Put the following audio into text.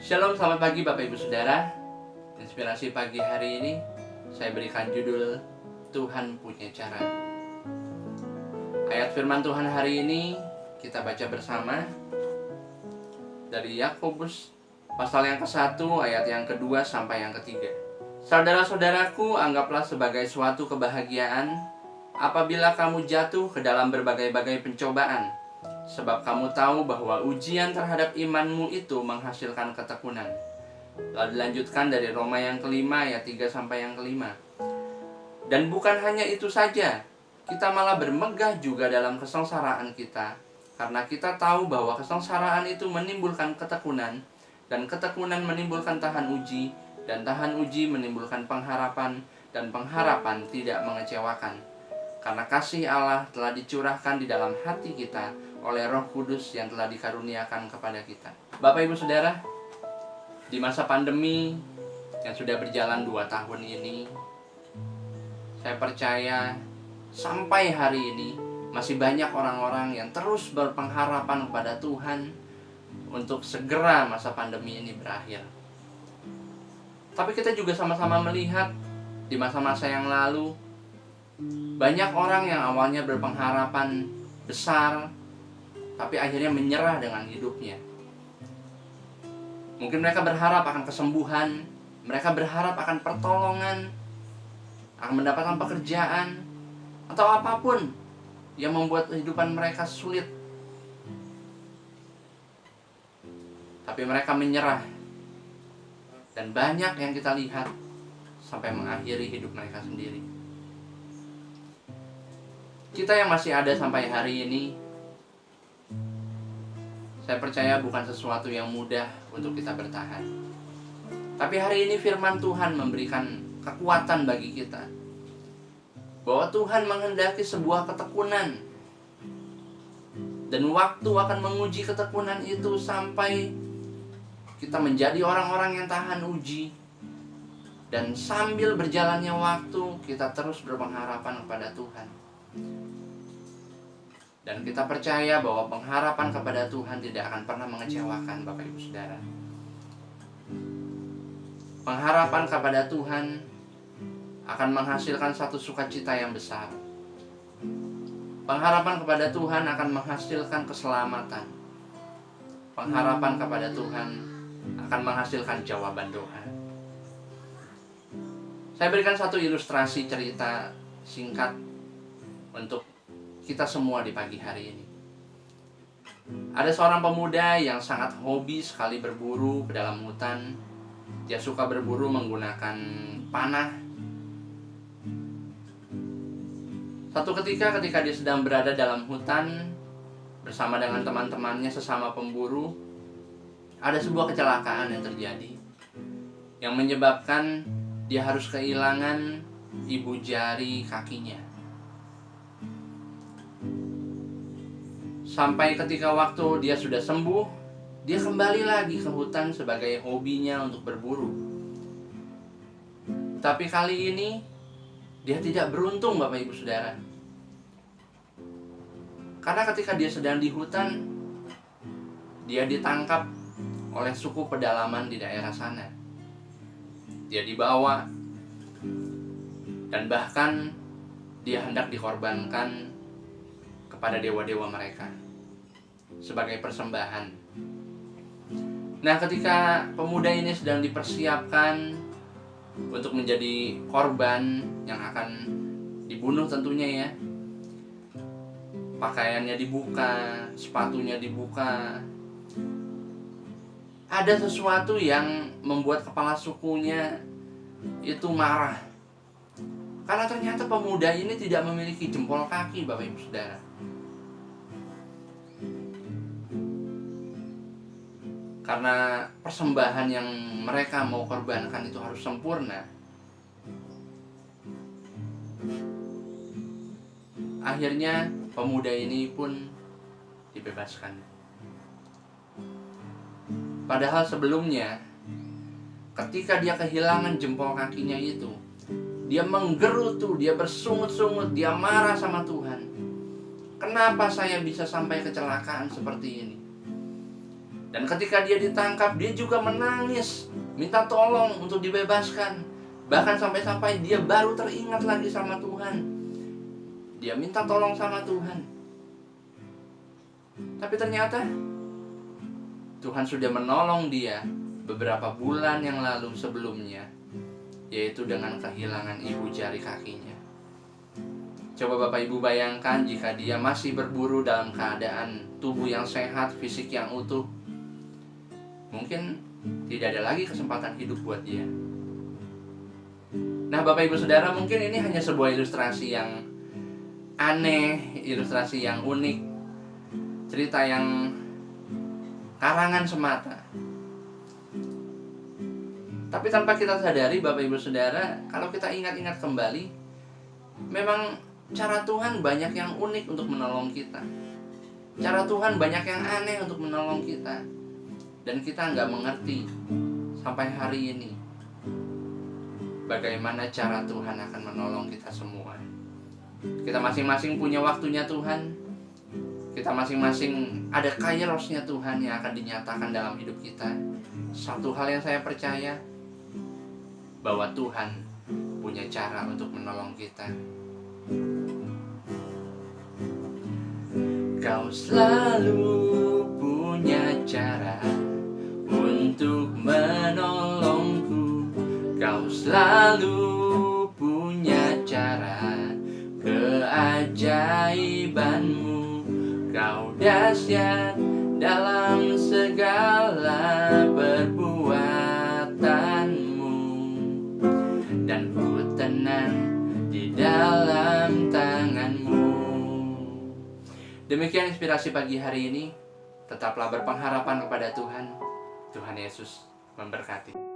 Shalom, selamat pagi Bapak Ibu Saudara. Inspirasi pagi hari ini saya berikan judul Tuhan Punya Cara. Ayat firman Tuhan hari ini kita baca bersama dari Yakobus pasal yang ke-1 ayat yang kedua sampai yang ketiga. Saudara-saudaraku, anggaplah sebagai suatu kebahagiaan apabila kamu jatuh ke dalam berbagai-bagai pencobaan, sebab kamu tahu bahwa ujian terhadap imanmu itu menghasilkan ketekunan. Lalu dilanjutkan dari Roma yang kelima ayat 3 sampai yang kelima. Dan bukan hanya itu saja, kita malah bermegah juga dalam kesengsaraan kita, karena kita tahu bahwa kesengsaraan itu menimbulkan ketekunan, dan ketekunan menimbulkan tahan uji, dan tahan uji menimbulkan pengharapan, dan pengharapan tidak mengecewakan. Karena kasih Allah telah dicurahkan di dalam hati kita oleh Roh Kudus yang telah dikaruniakan kepada kita. Bapak Ibu Saudara, di masa pandemi yang sudah berjalan 2 tahun ini, saya percaya sampai hari ini masih banyak orang-orang yang terus berpengharapan kepada Tuhan untuk segera masa pandemi ini berakhir. Tapi kita juga sama-sama melihat di masa-masa yang lalu, banyak orang yang awalnya berpengharapan besar, tapi akhirnya menyerah dengan hidupnya. Mungkin mereka berharap akan kesembuhan, mereka berharap akan pertolongan, akan mendapatkan pekerjaan, atau apapun yang membuat kehidupan mereka sulit. Tapi mereka menyerah. Dan banyak yang kita lihat sampai mengakhiri hidup mereka sendiri. Kita yang masih ada sampai hari ini, saya percaya bukan sesuatu yang mudah untuk kita bertahan. Tapi hari ini firman Tuhan memberikan kekuatan bagi kita, bahwa Tuhan menghendaki sebuah ketekunan, dan waktu akan menguji ketekunan itu sampai kita menjadi orang-orang yang tahan uji. Dan sambil berjalannya waktu, kita terus berpengharapan kepada Tuhan. Dan kita percaya bahwa pengharapan kepada Tuhan tidak akan pernah mengecewakan Bapak Ibu Saudara. Pengharapan kepada Tuhan akan menghasilkan satu sukacita yang besar. Pengharapan kepada Tuhan akan menghasilkan keselamatan. Pengharapan kepada Tuhan akan menghasilkan jawaban doa. Saya berikan satu ilustrasi cerita singkat untuk kita semua di pagi hari ini. Ada seorang pemuda yang sangat hobi sekali berburu ke dalam hutan. Dia suka berburu menggunakan panah. Satu ketika dia sedang berada dalam hutan bersama dengan teman-temannya sesama pemburu, ada sebuah kecelakaan yang terjadi yang menyebabkan dia harus kehilangan ibu jari kakinya. Sampai ketika waktu dia sudah sembuh, dia kembali lagi ke hutan sebagai hobinya untuk berburu. Tapi kali ini dia tidak beruntung, Bapak Ibu Saudara. Karena ketika dia sedang di hutan, dia ditangkap oleh suku pedalaman di daerah sana. Dia dibawa, dan bahkan dia hendak dikorbankan kepada dewa-dewa mereka sebagai persembahan. Nah, ketika pemuda ini sedang dipersiapkan untuk menjadi korban yang akan dibunuh tentunya ya, pakaiannya dibuka, sepatunya dibuka, ada sesuatu yang membuat kepala sukunya itu marah. Karena ternyata pemuda ini tidak memiliki jempol kaki, Bapak Ibu Saudara. Karena persembahan yang mereka mau korbankan itu harus sempurna. Akhirnya pemuda ini pun dibebaskan. Padahal sebelumnya, ketika dia kehilangan jempol kakinya itu, dia menggerutu, dia bersungut-sungut, dia marah sama Tuhan. Kenapa saya bisa sampai kecelakaan seperti ini? Dan ketika dia ditangkap, dia juga menangis, minta tolong untuk dibebaskan. Bahkan sampai-sampai dia baru teringat lagi sama Tuhan. Dia minta tolong sama Tuhan. Tapi ternyata Tuhan sudah menolong dia beberapa bulan yang lalu sebelumnya, yaitu dengan kehilangan ibu jari kakinya. Coba Bapak Ibu bayangkan jika dia masih berburu dalam keadaan tubuh yang sehat, fisik yang utuh, mungkin tidak ada lagi kesempatan hidup buat dia. Nah Bapak Ibu Saudara, mungkin ini hanya sebuah ilustrasi yang aneh, ilustrasi yang unik, cerita yang karangan semata. Tapi tanpa kita sadari Bapak Ibu Saudara, kalau kita ingat-ingat kembali, memang cara Tuhan banyak yang unik untuk menolong kita. Cara Tuhan banyak yang aneh untuk menolong kita. Dan kita nggak mengerti sampai hari ini bagaimana cara Tuhan akan menolong kita semua. Kita masing-masing punya waktunya Tuhan. Kita masing-masing ada kairosnya Tuhan yang akan dinyatakan dalam hidup kita. Satu hal yang saya percaya, bahwa Tuhan punya cara untuk menolong kita. Kau selalu punya cara untuk menolongku. Kau selalu punya cara, keajaibanmu. Kau dahsyat dalam segala perbuatanmu, dan ku tenang di dalam tanganmu. Demikian inspirasi pagi hari ini. Tetaplah berpengharapan kepada Tuhan. Tuhan Yesus memberkati.